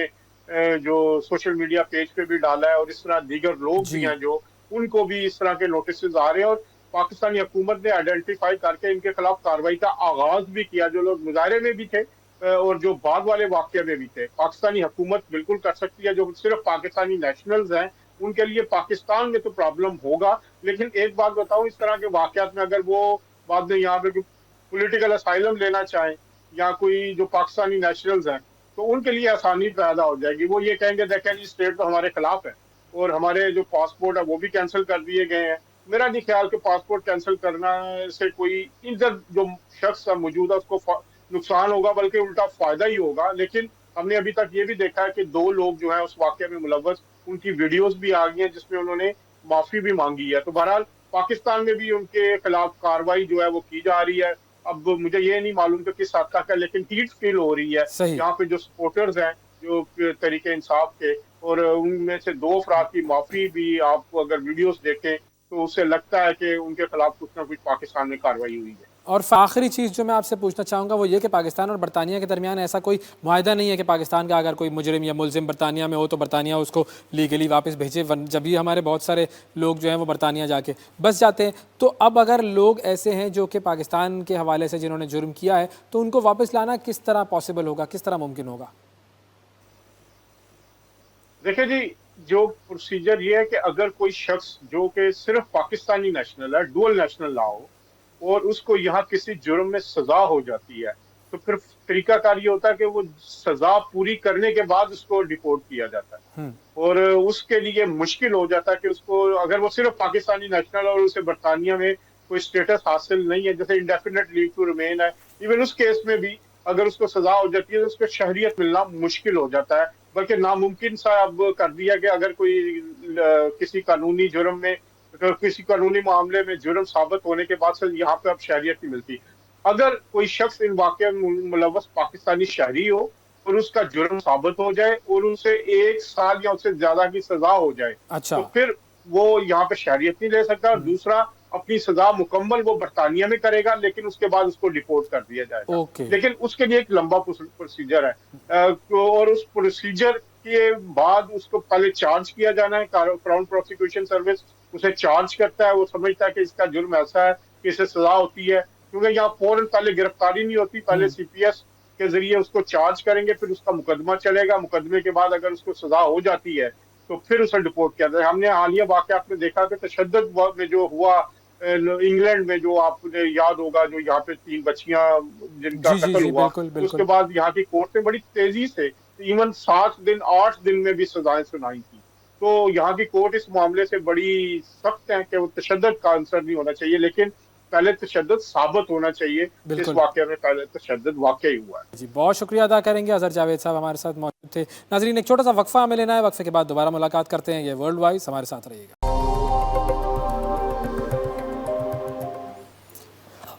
जो सोशल मीडिया पेज पे भी डाला है, और इस तरह दीगर लोग भी जी। हैं जो, उनको भी इस तरह के नोटिस आ रहे हैं, और पाकिस्तानी हुकूमत ने आइडेंटिफाई करके इनके खिलाफ कार्रवाई का आगाज भी किया। जो लोग मुजाहरे में भी थे और जो बाद वाले वाकये में भी थे, पाकिस्तानी हुकूमत बिल्कुल कर सकती है। जो सिर्फ पाकिस्तानी नेशनल्स हैं उनके लिए पाकिस्तान में तो प्रॉब्लम होगा, लेकिन एक बात बताऊं, इस तरह के वाकयात में अगर वो बाद में यहाँ पे पॉलिटिकल असाइलम लेना चाहें, या कोई जो पाकिस्तानी नेशनल्स हैं, तो उनके लिए आसानी पैदा हो जाएगी। वो ये कहेंगे देखें जी, स्टेट तो हमारे खिलाफ है, और हमारे जो पासपोर्ट है वो भी कैंसिल कर दिए गए हैं। मेरा नहीं ख्याल कि पासपोर्ट कैंसिल करना से कोई इधर जो शख्स मौजूद है उसको नुकसान होगा, बल्कि उल्टा फायदा ही होगा। लेकिन हमने अभी तक ये भी देखा है कि 2 लोग जो है उस वाकये में मुलव्वस, उनकी वीडियोस भी आ गई हैं जिसमें उन्होंने माफी भी मांगी है। तो बहरहाल पाकिस्तान में भी उनके खिलाफ कार्रवाई जो है वो की जा रही है। अब मुझे ये नहीं मालूम कि किस हद तक है, लेकिन हीट फील हो रही है सही। यहाँ पे जो सपोर्टर्स हैं जो तरीके इंसाफ के, और उनमें से 2 अफराद की माफी भी आप अगर वीडियोस देखें तो उससे लगता है कि उनके खिलाफ कुछ ना कुछ पाकिस्तान में कार्रवाई हुई है। और आखिरी चीज़ जो मैं आपसे पूछना चाहूँगा वो ये कि पाकिस्तान और बरतानिया के दरमियान ऐसा कोई मुआहदा नहीं है कि पाकिस्तान का अगर कोई मुजरिम या मुलजिम बरतानिया में हो तो बरतानिया उसको लीगली वापस भेजे, जब भी हमारे बहुत सारे लोग जो हैं वो बरतानिया जाके बस जाते हैं। तो अब अगर लोग ऐसे हैं जो कि पाकिस्तान के हवाले से जिन्होंने जुर्म किया है तो उनको वापस लाना किस तरह पॉसिबल होगा, किस तरह मुमकिन होगा? देखिए जी, जो प्रोसीजर ये है कि अगर कोई शख्स जो कि सिर्फ पाकिस्तानी नेशनल है, डुअल नेशनल ना हो, और उसको यहाँ किसी जुर्म में सजा हो जाती है, तो फिर तरीकाकार ये होता है कि वो सजा पूरी करने के बाद उसको डिपोर्ट किया जाता है। और उसके लिए मुश्किल हो जाता है कि उसको, अगर वो सिर्फ पाकिस्तानी नेशनल और उसे बरतानिया में कोई स्टेटस हासिल नहीं है, जैसे इंडेफिनेट लीव टू रिमेन है, इवन उस केस में भी अगर उसको सजा हो जाती है तो उसको शहरियत मिलना मुश्किल हो जाता है, बल्कि नामुमकिन सा अब कर दिया कि अगर कोई किसी कानूनी जुर्म में, किसी कानूनी मामले में जुर्म साबित होने के बाद से यहाँ पे अब शहरियत नहीं मिलती। अगर कोई शख्स इन वाक़या में मुलव्वस पाकिस्तानी शहरी हो और उसका जुर्म साबित हो जाए और उसे 1 साल या उससे ज्यादा की सजा हो जाए, अच्छा। तो फिर वो यहाँ पे शहरियत नहीं ले सकता। और दूसरा, अपनी सजा मुकम्मल वो बरतानिया में करेगा, लेकिन उसके बाद उसको डिपोर्ट कर दिया जाएगा। ओके। लेकिन उसके लिए एक लंबा प्रोसीजर है, और उस प्रोसीजर के बाद उसको पहले चार्ज किया जाना है। क्राउन प्रोसिक्यूशन सर्विस उसे चार्ज करता है, वो समझता है कि इसका जुर्म ऐसा है कि इसे सजा होती है, क्योंकि यहाँ फौरन पहले गिरफ्तारी नहीं होती, पहले सीपीएस के जरिए उसको चार्ज करेंगे, फिर उसका मुकदमा चलेगा, मुकदमे के बाद अगर उसको सजा हो जाती है तो फिर उसे डिपोर्ट किया जाए। हमने हालिया वाकया आपने देखा कि तशद्दुद में जो हुआ इंग्लैंड में, जो आपने याद होगा, जो यहाँ पे 3 बच्चियां जिनका जी जी कत्ल जी, हुआ, बिल्कुल उसके बिल्कुल। बाद यहाँ की कोर्ट ने बड़ी तेजी से इवन 7 दिन 8 दिन में भी सजाएं सुनाई थी। तो यहाँ की कोर्ट इस मामले से बड़ी सख्त है कि वो तशद्दुद का आंसर नहीं होना चाहिए, लेकिन पहले तशद्दुद साबित होना चाहिए। इस बिल्कुल वाकये में पहले तशद्दुद वाकई हुआ है। जी, बहुत शुक्रिया अदा करेंगे। अजहर जावेद साहब हमारे साथ मौजूद थे। नाजरीन, एक छोटा सा वक्फा हमें लेना है, वक्फे के बाद दोबारा मुलाकात करते हैं। ये वर्ल्ड वाइज, हमारे साथ रहिएगा।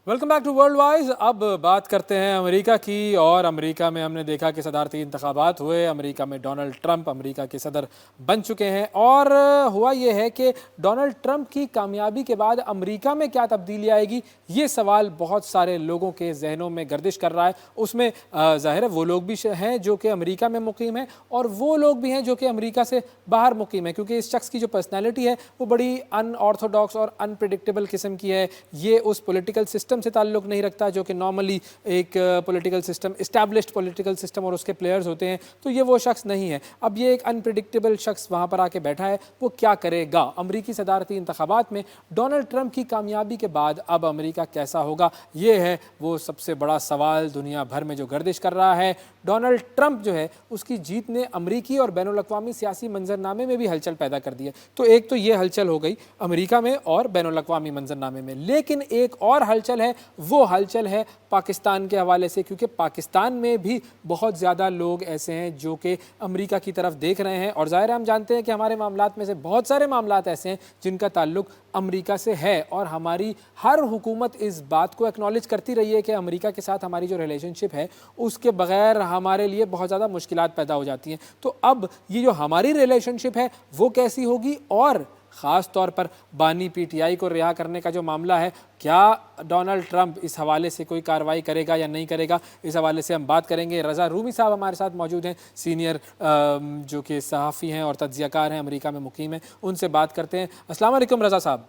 Welcome back to world wise. अब बात करते हैं अमेरिका की, और अमेरिका में हमने देखा कि सदारती इंतखाबात हुए। अमेरिका में डोनाल्ड ट्रंप अमेरिका के सदर बन चुके हैं, और हुआ ये है कि डोनाल्ड ट्रंप की कामयाबी के बाद अमेरिका में क्या तब्दीली आएगी, ये सवाल बहुत सारे लोगों के जहनों में गर्दिश कर रहा है। उसमें ज़ाहिर है वो लोग भी हैं जो कि अमेरिका में मुकीम हैं, और वो लोग भी हैं जो कि अमेरिका से बाहर मुकीम हैं, क्योंकि इस शख्स की जो पर्सनैलिटी है वो बड़ी अनऑर्थोडॉक्स और अनप्रिडिक्टेबल किस्म की है। ये उस पॉलिटिकल सिस्टम से ताल्लुक़ नहीं रखता जो कि नॉर्मली एक political system, established political system और उसके प्लेयर्स होते हैं। तो ये वो शख्स नहीं है। अब ये एक अनप्रिडिक्टेबल शख्स वहाँ पर आके बैठा है, वो क्या करेगा? अमरीकी सदारती इंतखाबात में डोनाल्ड ट्रंप की कामयाबी के बाद अब अमेरिका कैसा होगा, ये है वो सबसे बड़ा सवाल दुनिया भर में जो गर्दिश कर रहा है। डोनाल्ड ट्रंप जो है उसकी जीत ने अमरीकी और बैनुल-अक़वामी सियासी मंजरनामे में भी हलचल पैदा कर दी है। तो एक तो ये हलचल हो गई अमेरिका में और बैनुल-अक़वामी मंजरनामे में, लेकिन एक और हलचल है, वो हलचल है पाकिस्तान के हवाले से, क्योंकि पाकिस्तान में भी बहुत ज़्यादा लोग ऐसे हैं जो कि अमेरिका की तरफ देख रहे हैं। और ज़ाहिर है हम जानते हैं कि हमारे मामलात में से बहुत सारे मामलात ऐसे हैं जिनका ताल्लुक अमेरिका से है, और हमारी हर हुकूमत इस बात को एक्नॉलेज करती रही है कि अमेरिका के साथ हमारी जो रिलेशनशिप है उसके बगैर हमारे लिए बहुत ज़्यादा मुश्किलात पैदा हो जाती हैं। तो अब ये जो हमारी रिलेशनशिप है वो कैसी होगी, और ख़ास तौर पर बानी पीटीआई को रिहा करने का जो मामला है, क्या डोनाल्ड ट्रंप इस हवाले से कोई कार्रवाई करेगा या नहीं करेगा, इस हवाले से हम बात करेंगे। रज़ा रूमी साहब हमारे साथ मौजूद हैं, सीनियर जो कि सहाफ़ी हैं और तज्ज़ियाकार हैं, अमेरिका में मुकीम हैं, उनसे बात करते हैं। अस्सलाम वालेकुम रज़ा साहब।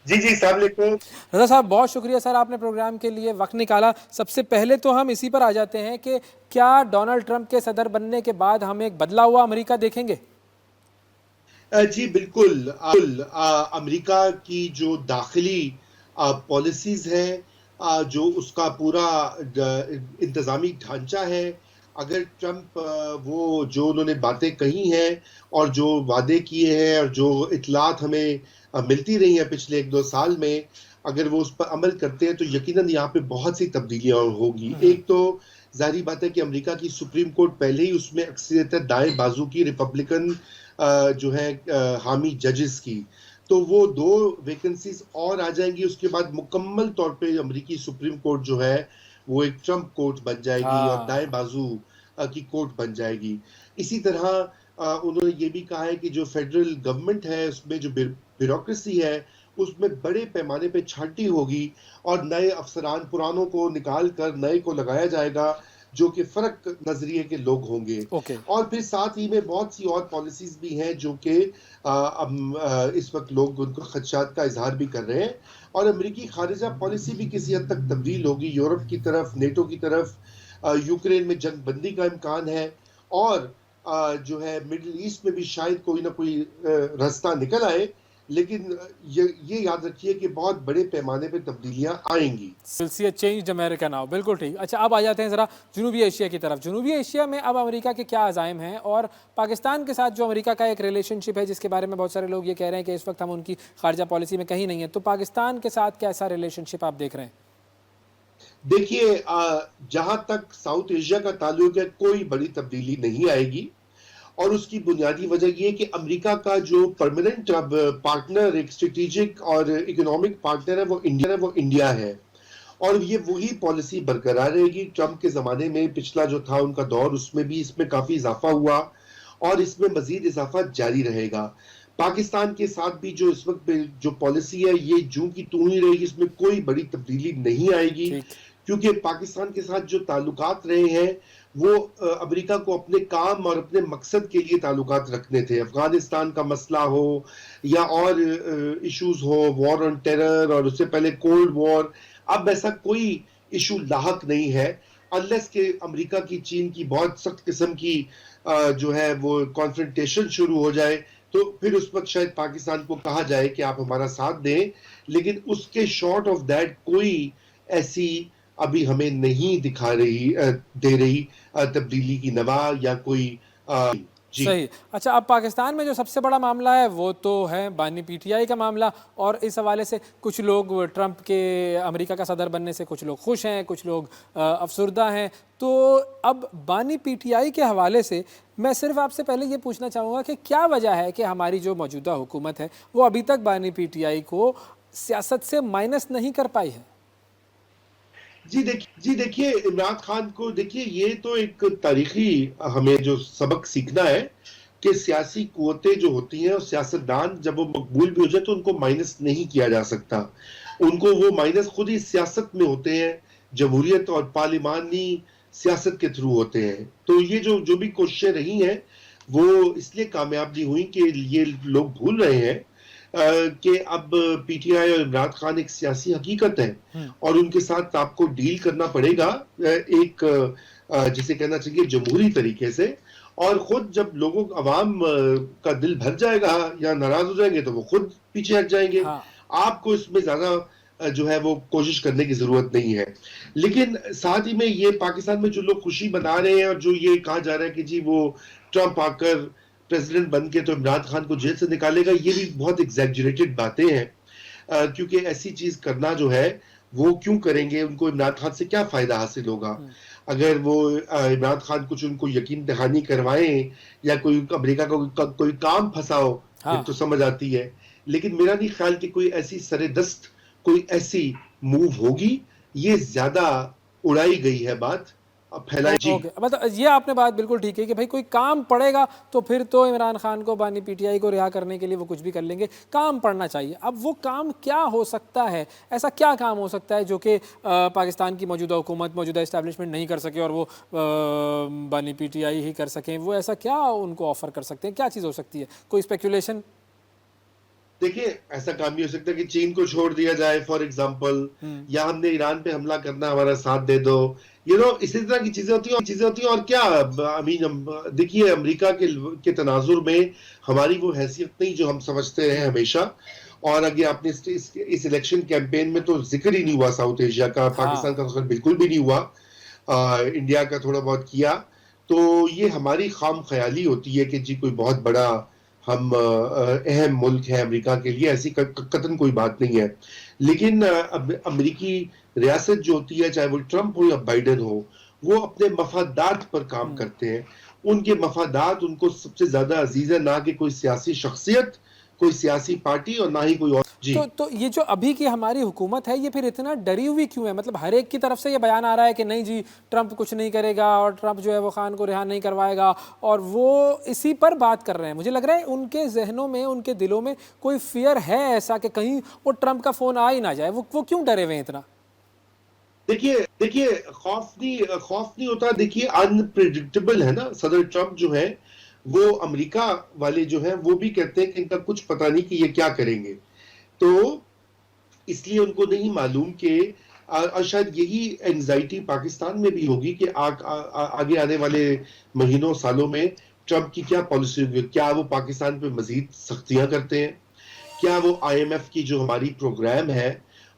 जी जी, अस्सलाम वालेकुम। रज़ा साहब, बहुत शुक्रिया सर, आपने प्रोग्राम के लिए वक्त निकाला। सबसे पहले तो हम इसी पर आ जाते हैं कि क्या डोनाल्ड ट्रंप के सदर बनने के बाद हम एक बदला हुआ अमेरिका देखेंगे? जी बिल्कुल। अमेरिका की जो दाखिली पॉलिसीज है, जो उसका पूरा इंतज़ामी ढांचा है, अगर ट्रंप वो जो उन्होंने बातें कही हैं और जो वादे किए हैं और जो इतलात हमें मिलती रही हैं पिछले 1-2 साल में, अगर वो उस पर अमल करते हैं तो यकीनन यहाँ पे बहुत सी तब्दीलियाँ होगी। एक तो जाहिर बात है कि अमेरिका की सुप्रीम कोर्ट पहले ही उसमें अक्सरियत दाएं बाजू की रिपब्लिकन जो है हामी जजेस की, तो वो 2 वैकेंसीज और आ जाएंगी। उसके बाद मुकम्मल तौर पे अमेरिकी सुप्रीम कोर्ट जो है वो एक ट्रंप कोर्ट बन जाएगी और दाएं बाजू की कोर्ट बन जाएगी। इसी तरह उन्होंने ये भी कहा है कि जो फेडरल गवर्नमेंट है उसमें जो ब्यूरोक्रेसी है उसमें बड़े पैमाने पे छांटी होगी और नए अफसरान पुरानों को निकाल कर नए को लगाया जाएगा, जो कि फ़र्क नज़रिए के लोग होंगे। ओके। और फिर साथ ही में बहुत सी और पॉलिसीज़ भी हैं जो कि इस वक़्त लोग उनको खदशात का इज़हार भी कर रहे हैं, और अमेरिकी ख़ारिजा पॉलिसी भी किसी हद तक तब्दील होगी यूरोप की तरफ, नेटो की तरफ। यूक्रेन में जंग बंदी का इम्कान है, और जो है मिडल ईस्ट में भी शायद कोई ना कोई रास्ता निकल आए, लेकिन ये याद रखिए कि बहुत बड़े पैमाने पे तब्दीलियां आएंगी। Will see a changed America now. बिल्कुल ठीक। अच्छा, अब आ जाते हैं ज़रा जनूबी एशिया की तरफ। जनूबी एशिया में अब अमेरिका के क्या अज़ाइम हैं, और पाकिस्तान के साथ जो अमेरिका का एक रिलेशनशिप है जिसके बारे में बहुत सारे लोग ये कह रहे हैं कि इस वक्त हम उनकी खारजा पॉलिसी में कहीं नहीं है, तो पाकिस्तान के साथ कैसा रिलेशनशिप आप देख रहे हैं? देखिए, जहां तक साउथ एशिया का ताल्लुक है, कोई बड़ी तब्दीली नहीं आएगी, और उसकी बुनियादी वजह यह है कि अमेरिका का जो परमानेंट अब पार्टनर, एक स्ट्रेटेजिक और इकोनॉमिक पार्टनर है, वो इंडिया है, और ये वही पॉलिसी बरकरार रहेगी। ट्रंप के ज़माने में पिछला जो था उनका दौर, उसमें भी इसमें काफ़ी इजाफा हुआ, और इसमें मज़ीद इजाफा जारी रहेगा। पाकिस्तान के साथ भी जो इस वक्त जो पॉलिसी है, ये जूं की तूं ही रहेगी, इसमें कोई बड़ी तब्दीली नहीं आएगी, क्योंकि पाकिस्तान के साथ जो ताल्लुकात रहे हैं वो अमेरिका को अपने काम और अपने मकसद के लिए ताल्लुकात रखने थे। अफगानिस्तान का मसला हो या और इश्यूज हो, वॉर ऑन टेरर, और उससे पहले कोल्ड वॉर, अब ऐसा कोई इशू लाहक नहीं है, अनलेस के अमेरिका की चीन की बहुत सख्त किस्म की जो है वो कॉन्फ्रंटेशन शुरू हो जाए, तो फिर उस वक्त शायद पाकिस्तान को कहा जाए कि आप हमारा साथ दें। लेकिन उसके शॉर्ट ऑफ दैट कोई ऐसी अभी हमें नहीं दे रही तब्दीली की नवा या कोई जी। सही। अच्छा, अब पाकिस्तान में जो सबसे बड़ा मामला है वो तो है बानी पीटीआई का मामला, और इस हवाले से कुछ लोग ट्रंप के अमेरिका का सदर बनने से कुछ लोग खुश हैं, कुछ लोग अफसुर्दा हैं। तो अब बानी पीटीआई के हवाले से मैं सिर्फ आपसे पहले ये पूछना चाहूँगा कि क्या वजह है कि हमारी जो मौजूदा हुकूमत है वो अभी तक बानी पीटीआई को सियासत से माइनस नहीं कर पाई है? जी देखिए, इमरान खान को देखिए, ये तो एक तारीखी हमें जो सबक सीखना है कि सियासी कुव्वतें जो होती हैं और सियासतदान जब वो मकबूल भी हो जाए तो उनको माइनस नहीं किया जा सकता। उनको वो माइनस खुद ही सियासत में होते हैं, जमहूरियत और पार्लिमानी सियासत के थ्रू होते हैं। तो ये जो भी कोशिशें रही हैं वो इसलिए कामयाब नहीं हुई कि ये लोग भूल रहे हैं कि अब पीटीआई और इमरान खान एक सियासी हकीकत है, और उनके साथ आपको डील करना पड़ेगा एक जिसे कहना चाहिए जमहूरी तरीके से। और खुद जब लोगों अवाम का दिल भर जाएगा या नाराज हो जाएंगे तो वो खुद पीछे हट जाएंगे। हाँ। आपको इसमें ज्यादा जो है वो कोशिश करने की जरूरत नहीं है। लेकिन साथ ही में ये पाकिस्तान में जो लोग खुशी मना रहे हैं और जो ये कहा जा रहा है कि जी वो ट्रंप आकर प्रेसिडेंट बन के तो इमरान खान को जेल से निकालेगा, ये भी बहुत एग्जैजरेटेड बातें हैं, क्योंकि ऐसी चीज करना जो है वो क्यों करेंगे, उनको इमरान खान से क्या फायदा हासिल होगा। अगर वो इमरान खान कुछ उनको यकीन दहानी करवाएं या कोई अमेरिका का कोई काम फंसाओ, हाँ। तो समझ आती है। लेकिन मेरा नहीं ख्याल कि कोई ऐसी सरेदस्त कोई ऐसी मूव होगी। ये ज्यादा उड़ाई गई है बात, फैलाई जी। ओके, मतलब ये आपने बात बिल्कुल ठीक है कि भाई कोई काम पड़ेगा तो फिर तो इमरान खान को बानी पीटीआई को रिहा करने के लिए वो कुछ भी कर लेंगे। काम पड़ना चाहिए। अब वो काम क्या हो सकता है, ऐसा क्या काम हो सकता है जो कि पाकिस्तान की मौजूदा हुकूमत, मौजूदा इस्टेब्लिशमेंट नहीं कर सके और वो बानी पीटीआई ही कर सकें? वो ऐसा क्या उनको ऑफर कर सकते हैं, क्या चीज़ हो सकती है? कोई स्पेकुलेशन? देखिए, ऐसा काम ही हो सकता है कि चीन को छोड़ दिया जाए फॉर एग्जांपल, या हमने ईरान पे हमला करना, हमारा साथ दे दो, इसी तरह की चीजें होती हैं। और क्या देखिए, अमेरिका के तनाजुर में हमारी वो हैसियत नहीं जो हम समझते रहे हमेशा। और अगर आपने इस इलेक्शन कैंपेन में तो जिक्र ही नहीं हुआ साउथ एशिया का, पाकिस्तान का तो बिल्कुल भी नहीं हुआ, इंडिया का थोड़ा बहुत किया। तो ये हमारी खाम ख्याली होती है कि जी कोई बहुत बड़ा हम अहम मुल्क है अमेरिका के लिए, ऐसी कतन कोई बात नहीं है। लेकिन अमेरिकी रियासत जो होती है, चाहे वो ट्रंप हो या बाइडेन हो, वो अपने मफादात पर काम करते हैं। उनके मफादात उनको सबसे ज्यादा अजीज है, ना कि कोई सियासी शख्सियत, कोई सियासी पार्टी, और ना ही कोई और। जी। तो ये जो अभी की हमारी हुकूमत है ये फिर इतना डरी हुई क्यों है? मतलब हर एक की तरफ से ये बयान आ रहा है कि नहीं जी, ट्रंप कुछ नहीं करेगा और ट्रंप जो है वो खान को रिहा नहीं करवाएगा, और वो इसी पर बात कर रहे हैं। मुझे लग रहा है उनके जहनों में, उनके दिलों में कोई फियर है ऐसा कि कहीं वो ट्रंप का फोन आ ही ना जाए। वो क्यों डरे हुए हैं इतना? देखिए देखिए, खौफ नहीं होता। देखिए, अनप्रिडिक्टेबल है ना सदर ट्रंप जो है। वो अमेरिका वाले जो हैं वो भी कहते हैं कि इनका कुछ पता नहीं कि ये क्या करेंगे। तो इसलिए उनको नहीं मालूम कि और शायद यही एंजाइटी पाकिस्तान में भी होगी कि आगे आने वाले महीनों सालों में ट्रंप की क्या पॉलिसी होगी। क्या वो पाकिस्तान पे मजीद सख्तियां करते हैं? क्या वो आईएमएफ की जो हमारी प्रोग्राम है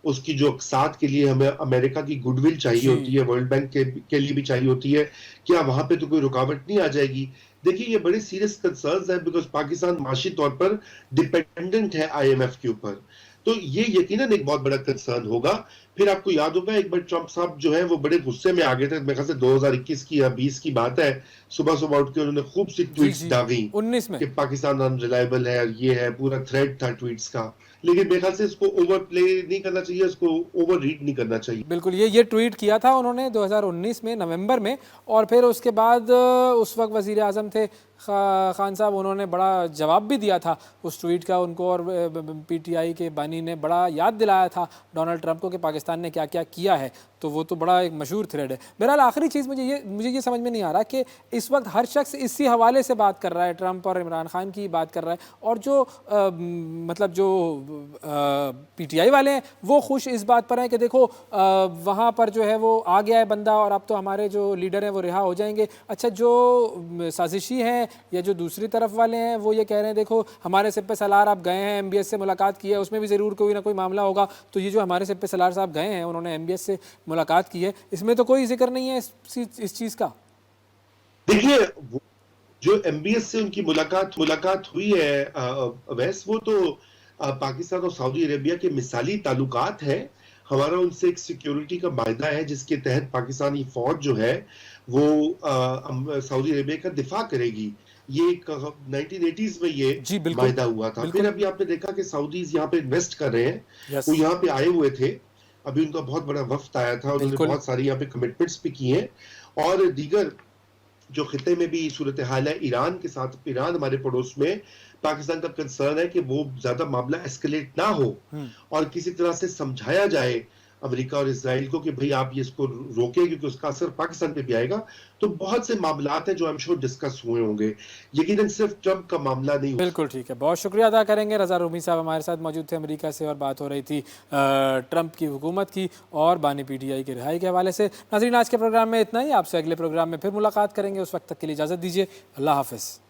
उसकी जो अकसात के लिए हमें अमेरिका की गुडविल चाहिए होती जी है, वर्ल्ड बैंक के लिए भी चाहिए होती है, क्या वहां पे तो कोई रुकावट नहीं आ जाएगी? देखिए, ये बड़े सीरियस कंसर्न्स है, बिकॉज पाकिस्तान माशी तौर पर डिपेंडेंट है आईएमएफ के ऊपर। तो ये यकीनन एक बहुत बड़ा कंसर्न होगा। फिर आपको याद होगा एक बार ट्रंप साहब जो है वो बड़े गुस्से में आ गए थे, मेरे ख्याल से 2021 की या 20 की बात है। सुबह सुबह उठ के उन्होंने खूब सी जी ट्वीट्स जी, दागी 19 में। कि पाकिस्तान अनरिलायबल है, ये है, पूरा थ्रेड था ट्वीट्स का। लेकिन मेरे ख्याल से इसको ओवर प्ले नहीं करना चाहिए, इसको ओवर रीड नहीं करना चाहिए। बिल्कुल, ये ट्वीट किया था उन्होंने 2019 में नवंबर में, और फिर उसके बाद उस वक्त वज़ीर आज़म थे खान साहब, उन्होंने बड़ा जवाब भी दिया था उस ट्वीट का उनको, और पीटीआई के बानी ने बड़ा याद दिलाया था डोनाल्ड ट्रंप को कि पाकिस्तान ने क्या क्या किया है। तो वो तो बड़ा एक मशहूर थ्रेड है। बहरहाल आखिरी चीज़ मुझे ये समझ में नहीं आ रहा कि इस वक्त हर शख्स इसी हवाले से बात कर रहा है, ट्रंप और इमरान खान की बात कर रहा है, और जो मतलब जो पीटीआई वाले हैं वो खुश इस बात पर हैं कि देखो वहाँ पर जो है वो आ गया है बंदा और अब तो हमारे जो लीडर हैं वो रिहा हो जाएंगे। अच्छा, जो साजिशी हैं या जो दूसरी तरफ वाले हैं वो ये कह रहे हैं देखो हमारे सिप्पे सलार आप गए हैं, एमबीएस से मुलाकात की है, उसमें भी ज़रूर कोई ना कोई मामला होगा। तो ये जो हमारे सिप्पे सलार साहब गए हैं, उन्होंने एमबीएस से मुलाकात की है, इसमें तो कोई जिक्र नहीं है इस चीज़ का। देखिए, जो एमबीएस से उनकी मुलाकात हुई है अवैस, वो तो पाकिस्तान और सऊदी अरेबिया के मिसाली ताल्लुकात है। हमारा उनसे एक सिक्योरिटी का मायदा है जिसके तहत पाकिस्तानी फौज जो है वो सऊदी अरेबिया का दिफा करेगी। ये 1980s में ये जी बिल्कुल मायदा हुआ था। फिर अभी आपने देखा कि सऊदीज यहाँ पे इन्वेस्ट कर रहे हैं। यस, वो यहाँ पे आए हुए थे, अभी उनका बहुत बड़ा वफ्द आया था, उन्होंने बिल्कुल बहुत सारी यहाँ पे कमिटमेंट्स भी की हैं। और दीगर जो खिते में भी सूरत हाल है, ईरान के साथ, ईरान हमारे पड़ोस में, पाकिस्तान का कंसर्न है कि वो ज्यादा मामला एस्केलेट ना हो और किसी तरह से समझाया जाए अमेरिका और इसराइल को कि भाई आप ये इसको रोकें, क्योंकि उसका असर पाकिस्तान पे भी आएगा। तो बहुत से मामलात हैं जो आई एम श्योर डिस्कस हुए होंगे, यकीनन सिर्फ ट्रंप का मामला नहीं। बिल्कुल ठीक है, बहुत शुक्रिया अदा करेंगे। रज़ा रूमी साहब हमारे साथ मौजूद थे अमेरिका से, और बात हो रही थी ट्रंप की हुकूमत की और बानी पीटीआई के रिहाई के हवाले से। नाज़रीन, आज के प्रोग्राम में इतना ही। आपसे अगले प्रोग्राम में फिर मुलाकात करेंगे, उस वक्त तक के लिए इजाज़त दीजिए। अल्लाह हाफ़िज़।